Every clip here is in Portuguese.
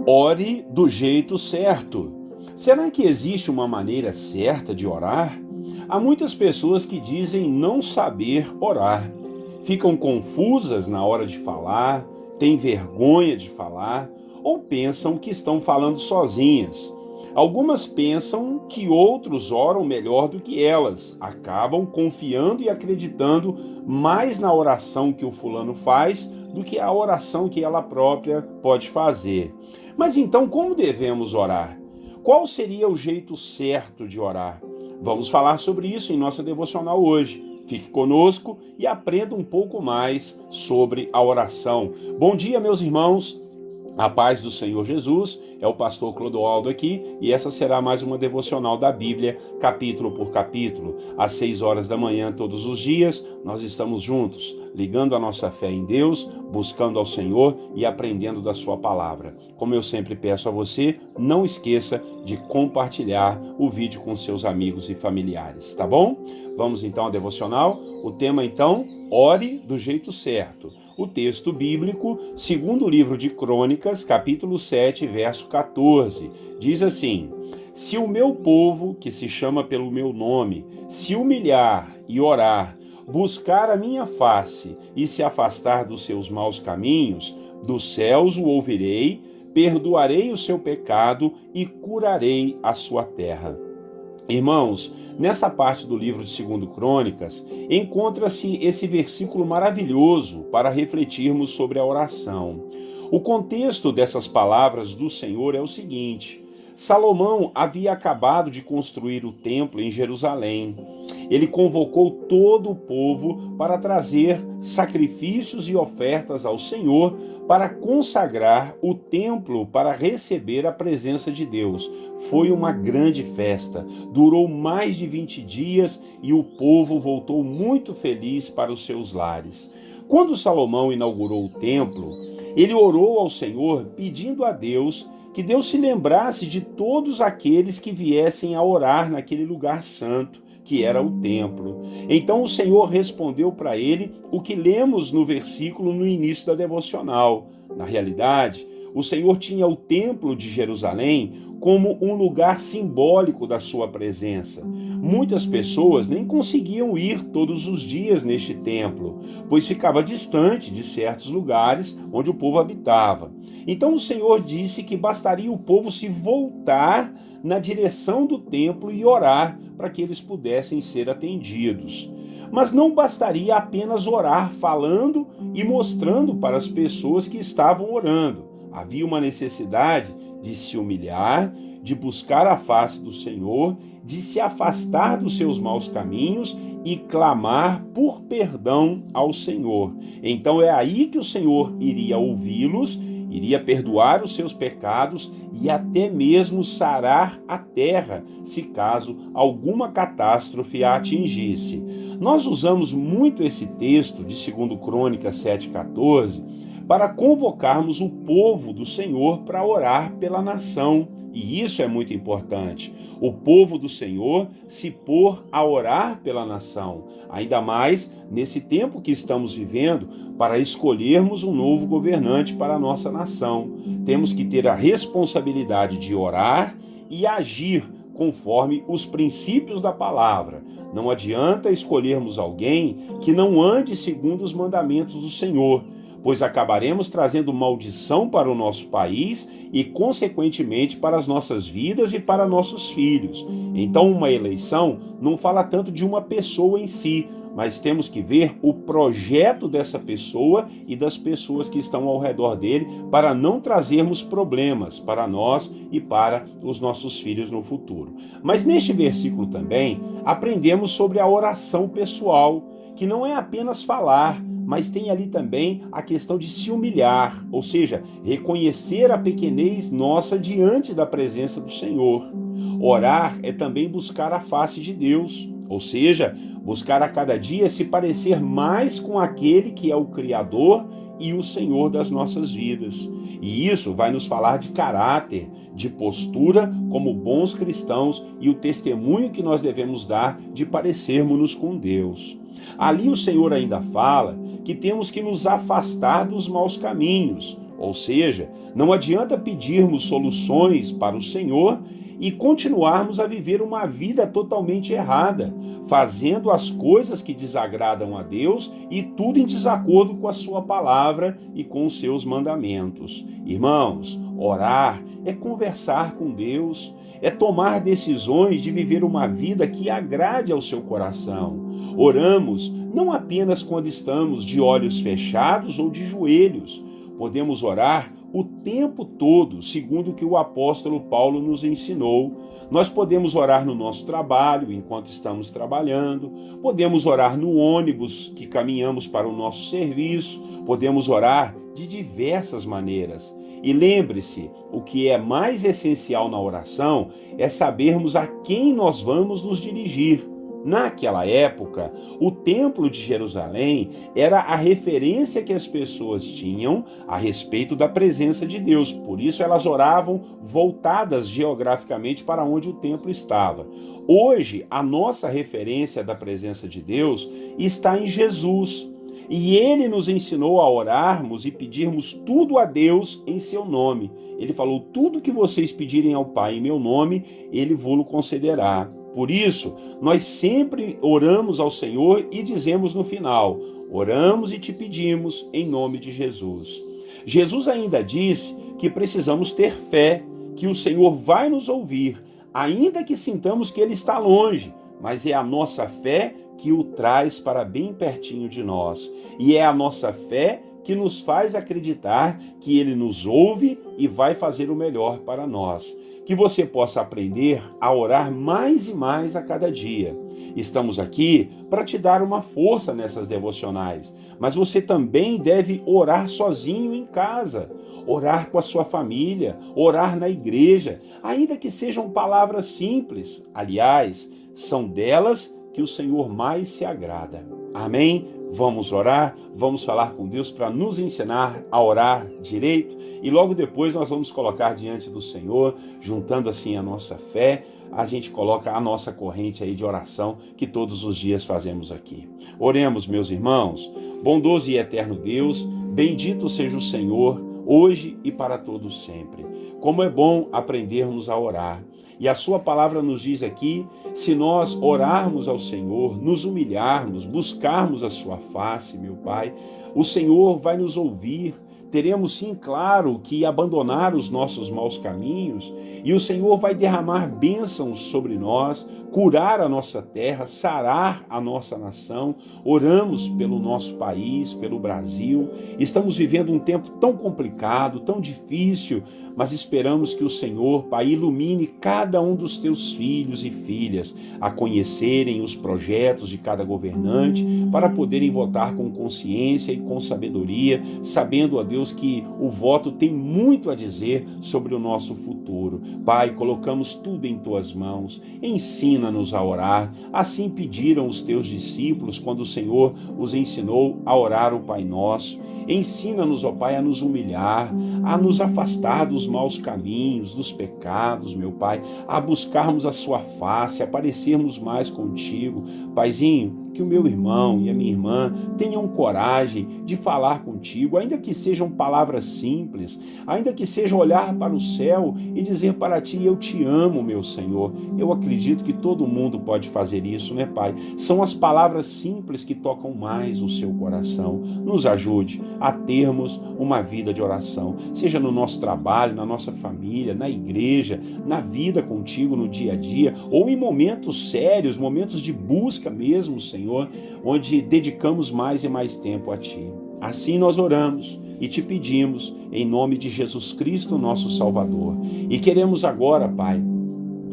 Ore do jeito certo. Será que existe uma maneira certa de orar? Há muitas pessoas que dizem não saber orar. Ficam confusas na hora de falar, têm vergonha de falar ou pensam que estão falando sozinhas. Algumas pensam que outros oram melhor do que elas, acabam confiando e acreditando mais na oração que o fulano faz do que a oração que ela própria pode fazer. Mas então, como devemos orar? Qual seria o jeito certo de orar? Vamos falar sobre isso em nossa devocional hoje. Fique conosco e aprenda um pouco mais sobre a oração. Bom dia, meus irmãos. A paz do Senhor Jesus, é o pastor Clodoaldo aqui e essa será mais uma devocional da Bíblia, capítulo por capítulo. Às 6 horas da manhã todos os dias, nós estamos juntos, ligando a nossa fé em Deus, buscando ao Senhor e aprendendo da sua palavra. Como eu sempre peço a você, não esqueça de compartilhar o vídeo com seus amigos e familiares, tá bom? Vamos então à devocional. O tema então, ore do jeito certo. O texto bíblico, segundo o livro de Crônicas, capítulo 7, verso 14, diz assim: Se o meu povo, que se chama pelo meu nome, se humilhar e orar, buscar a minha face e se afastar dos seus maus caminhos, dos céus o ouvirei, perdoarei o seu pecado e curarei a sua terra. Irmãos, nessa parte do livro de 2 Crônicas, encontra-se esse versículo maravilhoso para refletirmos sobre a oração. O contexto dessas palavras do Senhor é o seguinte: Salomão havia acabado de construir o templo em Jerusalém. Ele convocou todo o povo para trazer sacrifícios e ofertas ao Senhor para consagrar o templo para receber a presença de Deus. Foi uma grande festa, durou mais de 20 dias e o povo voltou muito feliz para os seus lares. Quando Salomão inaugurou o templo, ele orou ao Senhor pedindo a Deus que Deus se lembrasse de todos aqueles que viessem a orar naquele lugar santo, que era o templo. Então o Senhor respondeu para ele o que lemos no versículo no início da devocional. Na realidade, o Senhor tinha o templo de Jerusalém como um lugar simbólico da sua presença. Muitas pessoas nem conseguiam ir todos os dias neste templo, pois ficava distante de certos lugares onde o povo habitava. Então o Senhor disse que bastaria o povo se voltar na direção do templo e orar para que eles pudessem ser atendidos. Mas não bastaria apenas orar falando e mostrando para as pessoas que estavam orando. Havia uma necessidade de se humilhar, de buscar a face do Senhor, de se afastar dos seus maus caminhos e clamar por perdão ao Senhor. Então é aí que o Senhor iria ouvi-los, iria perdoar os seus pecados e até mesmo sarar a terra, se caso alguma catástrofe a atingisse. Nós usamos muito esse texto de 2 Crônicas 7,14 para convocarmos o povo do Senhor para orar pela nação. E isso é muito importante. O povo do Senhor se pôr a orar pela nação. Ainda mais nesse tempo que estamos vivendo, para escolhermos um novo governante para a nossa nação. Temos que ter a responsabilidade de orar e agir conforme os princípios da palavra. Não adianta escolhermos alguém que não ande segundo os mandamentos do Senhor, pois acabaremos trazendo maldição para o nosso país e, consequentemente, para as nossas vidas e para nossos filhos. Então, uma eleição não fala tanto de uma pessoa em si, mas temos que ver o projeto dessa pessoa e das pessoas que estão ao redor dele para não trazermos problemas para nós e para os nossos filhos no futuro. Mas neste versículo também aprendemos sobre a oração pessoal, que não é apenas falar, mas tem ali também a questão de se humilhar, ou seja, reconhecer a pequenez nossa diante da presença do Senhor. Orar é também buscar a face de Deus, ou seja, buscar a cada dia se parecer mais com aquele que é o Criador e o Senhor das nossas vidas. E isso vai nos falar de caráter, de postura como bons cristãos e o testemunho que nós devemos dar de parecermos-nos com Deus. Ali o Senhor ainda fala que temos que nos afastar dos maus caminhos, Ou seja, não adianta pedirmos soluções para o Senhor e continuarmos a viver uma vida totalmente errada, fazendo as coisas que desagradam a Deus e tudo em desacordo com a sua palavra e com os seus mandamentos. Irmãos, orar é conversar com Deus, é tomar decisões de viver uma vida que agrade ao seu coração. Oramos não apenas quando estamos de olhos fechados ou de joelhos. Podemos orar o tempo todo, segundo o que o apóstolo Paulo nos ensinou. Nós podemos orar no nosso trabalho, enquanto estamos trabalhando, podemos orar no ônibus que caminhamos para o nosso serviço, podemos orar de diversas maneiras. E lembre-se, o que é mais essencial na oração é sabermos a quem nós vamos nos dirigir. Naquela época, o Templo de Jerusalém era a referência que as pessoas tinham a respeito da presença de Deus. Por isso elas oravam voltadas geograficamente para onde o templo estava. Hoje, a nossa referência da presença de Deus está em Jesus. E ele nos ensinou a orarmos e pedirmos tudo a Deus em seu nome. Ele falou: tudo que vocês pedirem ao Pai em meu nome, ele vos concederá. Por isso, nós sempre oramos ao Senhor e dizemos no final: oramos e te pedimos em nome de Jesus. Jesus ainda disse que precisamos ter fé, que o Senhor vai nos ouvir, ainda que sintamos que Ele está longe, mas é a nossa fé que o traz para bem pertinho de nós. E é a nossa fé que nos faz acreditar que Ele nos ouve e vai fazer o melhor para nós. Que você possa aprender a orar mais e mais a cada dia. Estamos aqui para te dar uma força nessas devocionais, mas você também deve orar sozinho em casa, orar com a sua família, orar na igreja, ainda que sejam palavras simples. Aliás, são delas que o Senhor mais se agrada. Amém? Vamos orar, vamos falar com Deus para nos ensinar a orar direito e logo depois nós vamos colocar diante do Senhor, juntando assim a nossa fé, a gente coloca a nossa corrente aí de oração que todos os dias fazemos aqui. Oremos, meus irmãos. Bondoso e eterno Deus, bendito seja o Senhor, hoje e para todos sempre. Como é bom aprendermos a orar. E a sua palavra nos diz aqui, se nós orarmos ao Senhor, nos humilharmos, buscarmos a sua face, meu Pai, o Senhor vai nos ouvir. Teremos sim, claro, que abandonar os nossos maus caminhos e o Senhor vai derramar bênçãos sobre nós, curar a nossa terra, sarar a nossa nação. Oramos pelo nosso país, pelo Brasil. Estamos vivendo um tempo tão complicado, tão difícil, mas esperamos que o Senhor, Pai, ilumine cada um dos teus filhos e filhas a conhecerem os projetos de cada governante para poderem votar com consciência e com sabedoria, sabendo, ó Deus, que o voto tem muito a dizer sobre o nosso futuro. Pai, colocamos tudo em tuas mãos. Ensina-nos a orar. Assim pediram os teus discípulos quando o Senhor os ensinou a orar o Pai Nosso. Ensina-nos, ó Pai, a nos humilhar, a nos afastar dos maus caminhos, dos pecados, meu Pai, a buscarmos a sua face, a parecermos mais contigo. Paizinho, que o meu irmão e a minha irmã tenham coragem de falar contigo, ainda que sejam palavras simples, ainda que seja olhar para o céu e dizer para ti: eu te amo, meu Senhor. Eu acredito que todo mundo pode fazer isso, né, Pai? São as palavras simples que tocam mais o seu coração. Nos ajude a termos uma vida de oração, seja no nosso trabalho, na nossa família, na igreja, na vida contigo no dia a dia, ou em momentos sérios, momentos de busca mesmo, Senhor, onde dedicamos mais e mais tempo a Ti. Assim nós oramos e Te pedimos em nome de Jesus Cristo, nosso Salvador. E queremos agora, Pai,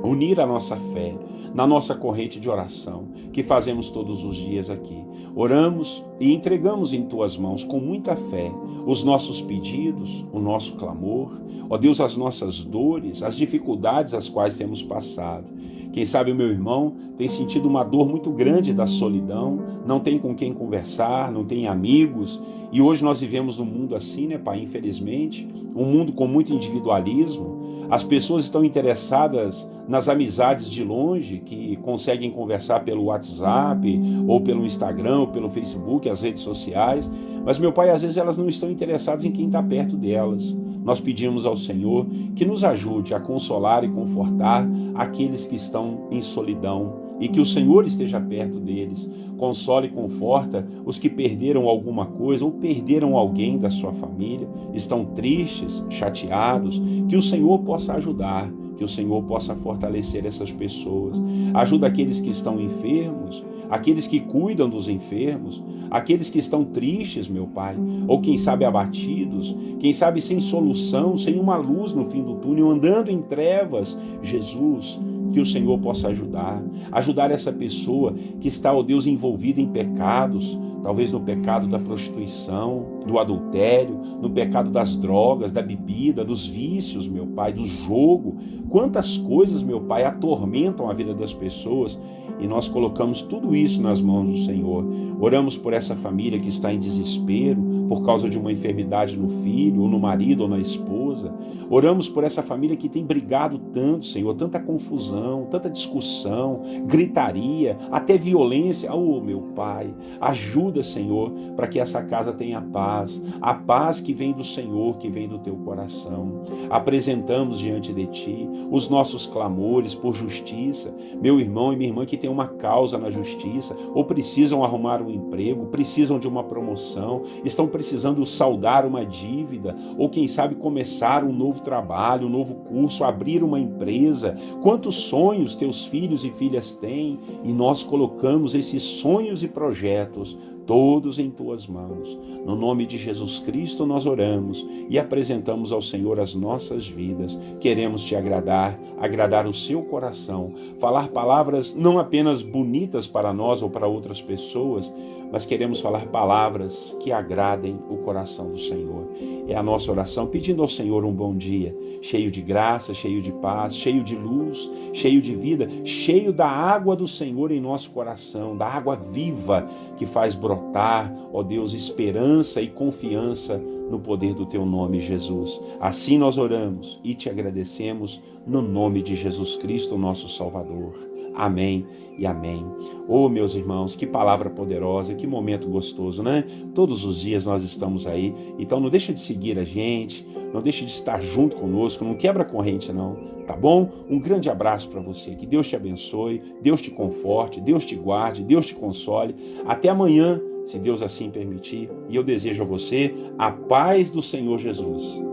unir a nossa fé na nossa corrente de oração que fazemos todos os dias aqui. Oramos e entregamos em Tuas mãos com muita fé os nossos pedidos, o nosso clamor, ó Deus, as nossas dores, as dificuldades às quais temos passado. Quem sabe o meu irmão tem sentido uma dor muito grande da solidão, não tem com quem conversar, não tem amigos, e hoje nós vivemos num mundo assim, né, Pai, infelizmente, um mundo com muito individualismo. As pessoas estão interessadas nas amizades de longe, que conseguem conversar pelo WhatsApp, ou pelo Instagram, ou pelo Facebook, as redes sociais, Mas, meu Pai, às vezes elas não estão interessadas em quem está perto delas. Nós pedimos ao Senhor que nos ajude a consolar e confortar aqueles que estão em solidão e que o Senhor esteja perto deles. Console e conforta os que perderam alguma coisa ou perderam alguém da sua família, estão tristes, chateados, que o Senhor possa ajudar, que o Senhor possa fortalecer essas pessoas. Ajuda aqueles que estão enfermos, aqueles que cuidam dos enfermos, aqueles que estão tristes, meu Pai, ou quem sabe abatidos, quem sabe sem solução, sem uma luz no fim do túnel, andando em trevas. Jesus, que o Senhor possa ajudar essa pessoa que está, ó Deus, envolvida em pecados, talvez no pecado da prostituição, do adultério, no pecado das drogas, da bebida, dos vícios, meu Pai, do jogo. Quantas coisas, meu Pai, atormentam a vida das pessoas, e nós colocamos tudo isso nas mãos do Senhor. Oramos por essa família que está em desespero por causa de uma enfermidade no filho, ou no marido, ou na esposa. Oramos por essa família que tem brigado tanto, Senhor, tanta confusão, tanta discussão, gritaria, até violência. Oh, meu Pai, ajuda, Senhor, para que essa casa tenha paz, a paz que vem do Senhor, que vem do teu coração. Apresentamos diante de Ti os nossos clamores por justiça. Meu irmão e minha irmã que tem uma causa na justiça, ou precisam arrumar um emprego, precisam de uma promoção, estão precisando saldar uma dívida, ou quem sabe começar um novo trabalho, um novo curso, abrir uma empresa. Quantos sonhos teus filhos e filhas têm, e nós colocamos esses sonhos e projetos todos em tuas mãos. No nome de Jesus Cristo nós oramos e apresentamos ao Senhor as nossas vidas. Queremos te agradar o seu coração, falar palavras não apenas bonitas para nós ou para outras pessoas, mas queremos falar palavras que agradem o coração do Senhor. É a nossa oração, pedindo ao Senhor um bom dia, cheio de graça, cheio de paz, cheio de luz, cheio de vida, cheio da água do Senhor em nosso coração, da água viva que faz brotar, ó Deus, esperança e confiança no poder do teu nome, Jesus. Assim nós oramos e te agradecemos no nome de Jesus Cristo, nosso Salvador. Amém e amém. Oh, meus irmãos, que palavra poderosa, que momento gostoso, né? Todos os dias nós estamos aí, então não deixa de seguir a gente, não deixa de estar junto conosco, não quebra a corrente não, tá bom? Um grande abraço para você, que Deus te abençoe, Deus te conforte, Deus te guarde, Deus te console. Até amanhã, se Deus assim permitir, e eu desejo a você a paz do Senhor Jesus.